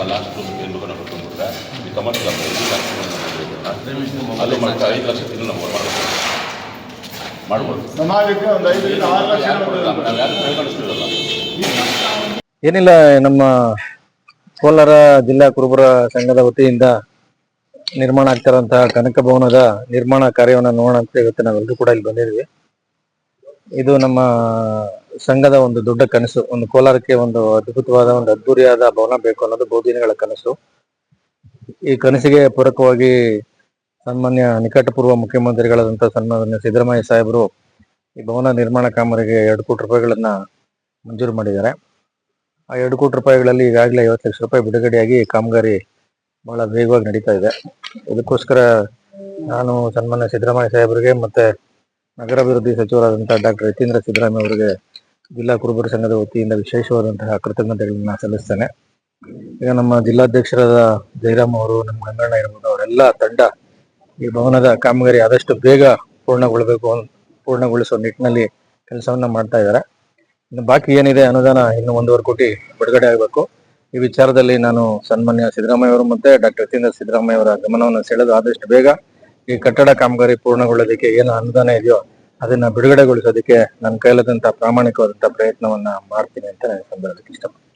Last ಎಂದು ಕೊಟ್ಟುಬಿಟ್ರೆ ಈ commercial ಅಲ್ಲಿ ಮಟ್ಟ 5 ಲಕ್ಷ ತಿಂಗಳು ನಾವು ಮಾಡ್ಬೋದು. ಸಮಾಜಕ್ಕೆ ಒಂದು 5 ರಿಂದ 6 ಲಕ್ಷ. ಏನಿಲ್ಲ, ನಮ್ಮ ಕೋಲಾರ ಜಿಲ್ಲಾ ಕುರುಬರ ಸಂಘದ ವತಿಯಿಂದ ನಿರ್ಮಾಣ ಆಗ್ತಿರುವಂತಹ ಕನಕ ಭವನದ ನಿರ್ಮಾಣ ಕಾರ್ಯವನ್ನು ನೋಡೋಣ ಅಂತ ಇವತ್ತು ನಾವೆಲ್ಲರೂ ಕೂಡ ಇಲ್ಲಿ ಬಂದಿದ್ವಿ. ಇದು ನಮ್ಮ ಸಂಘದ ಒಂದು ದೊಡ್ಡ ಕನಸು. ಒಂದು ಕೋಲಾರಕ್ಕೆ ಒಂದು ಅದ್ಭುತವಾದ ಒಂದು ಅದ್ಧೂರಿಯಾದ ಭವನ ಬೇಕು ಅನ್ನೋದು ಬಹುದಿನಗಳ ಕನಸು. ಈ ಕನಸಿಗೆ ಪೂರಕವಾಗಿ ಸನ್ಮಾನ್ಯ ನಿಕಟಪೂರ್ವ ಮುಖ್ಯಮಂತ್ರಿಗಳಾದಂತಹ ಸನ್ಮಾನ್ಯ ಸಿದ್ದರಾಮಯ್ಯ ಸಾಹೇಬರು ಈ ಭವನ ನಿರ್ಮಾಣ ಕಾಮಗಾರಿಗೆ 2 ಕೋಟಿ ರೂಪಾಯಿಗಳನ್ನ ಮಂಜೂರು ಮಾಡಿದ್ದಾರೆ. ಆ 2 ಕೋಟಿ ರೂಪಾಯಿಗಳಲ್ಲಿ ಈಗಾಗಲೇ 50 ಲಕ್ಷ ರೂಪಾಯಿ ಬಿಡುಗಡೆಯಾಗಿ ಕಾಮಗಾರಿ ಬಹಳ ವೇಗವಾಗಿ ನಡೀತಾ ಇದೆ. ಇದಕ್ಕೋಸ್ಕರ ನಾನು ಸನ್ಮಾನ್ಯ ಸಿದ್ದರಾಮಯ್ಯ ಸಾಹೇಬರಿಗೆ ಮತ್ತೆ ನಗರಾಭಿವೃದ್ಧಿ ಸಚಿವರಾದಂತಹ ಡಾಕ್ಟರ್ ಯತೀಂದ್ರ ಸಿದ್ದರಾಮಯ್ಯ ಅವರಿಗೆ ಜಿಲ್ಲಾ ಕುರುಬರ ಸಂಘದ ವತಿಯಿಂದ ವಿಶೇಷವಾದಂತಹ ಕೃತಜ್ಞತೆಗಳನ್ನ ಸಲ್ಲಿಸ್ತೇನೆ. ಈಗ ನಮ್ಮ ಜಿಲ್ಲಾಧ್ಯಕ್ಷರಾದ ಜಯರಾಮ್ ಅವರು, ನಮ್ಮ ಗಂಗಣ್ಣ ಇರ್ಬೋದು, ಅವರೆಲ್ಲ ತಂಡ ಈ ಭವನದ ಕಾಮಗಾರಿ ಆದಷ್ಟು ಬೇಗ ಪೂರ್ಣಗೊಳಿಸುವ ನಿಟ್ಟಿನಲ್ಲಿ ಕೆಲಸವನ್ನ ಮಾಡ್ತಾ ಇದ್ದಾರೆ. ಇನ್ನು ಬಾಕಿ ಏನಿದೆ ಅನುದಾನ ಇನ್ನು 1.5 ಕೋಟಿ ಬಿಡುಗಡೆ ಆಗಬೇಕು. ಈ ವಿಚಾರದಲ್ಲಿ ನಾನು ಸನ್ಮಾನ್ಯ ಸಿದ್ದರಾಮಯ್ಯ ಅವರು ಮತ್ತೆ ಡಾಕ್ಟರ್ ಯತೀಂದ್ರ ಸಿದ್ದರಾಮಯ್ಯ ಅವರ ಗಮನವನ್ನು ಸೆಳೆದು ಆದಷ್ಟು ಬೇಗ ಈ ಕಟ್ಟಡ ಕಾಮಗಾರಿ ಪೂರ್ಣಗೊಳ್ಳೋದಕ್ಕೆ ಏನು ಅನುದಾನ ಇದೆಯೋ ಅದನ್ನ ಬಿಡುಗಡೆಗೊಳಿಸೋದಕ್ಕೆ ನನ್ನ ಕೈಲಾದಂತಹ ಪ್ರಾಮಾಣಿಕವಾದಂತಹ ಪ್ರಯತ್ನವನ್ನ ಮಾಡ್ತೀನಿ ಅಂತ ನಾನು ಸಂದರ್ಭಕ್ಕೆ ಇಷ್ಟಪಡ್ತೀನಿ.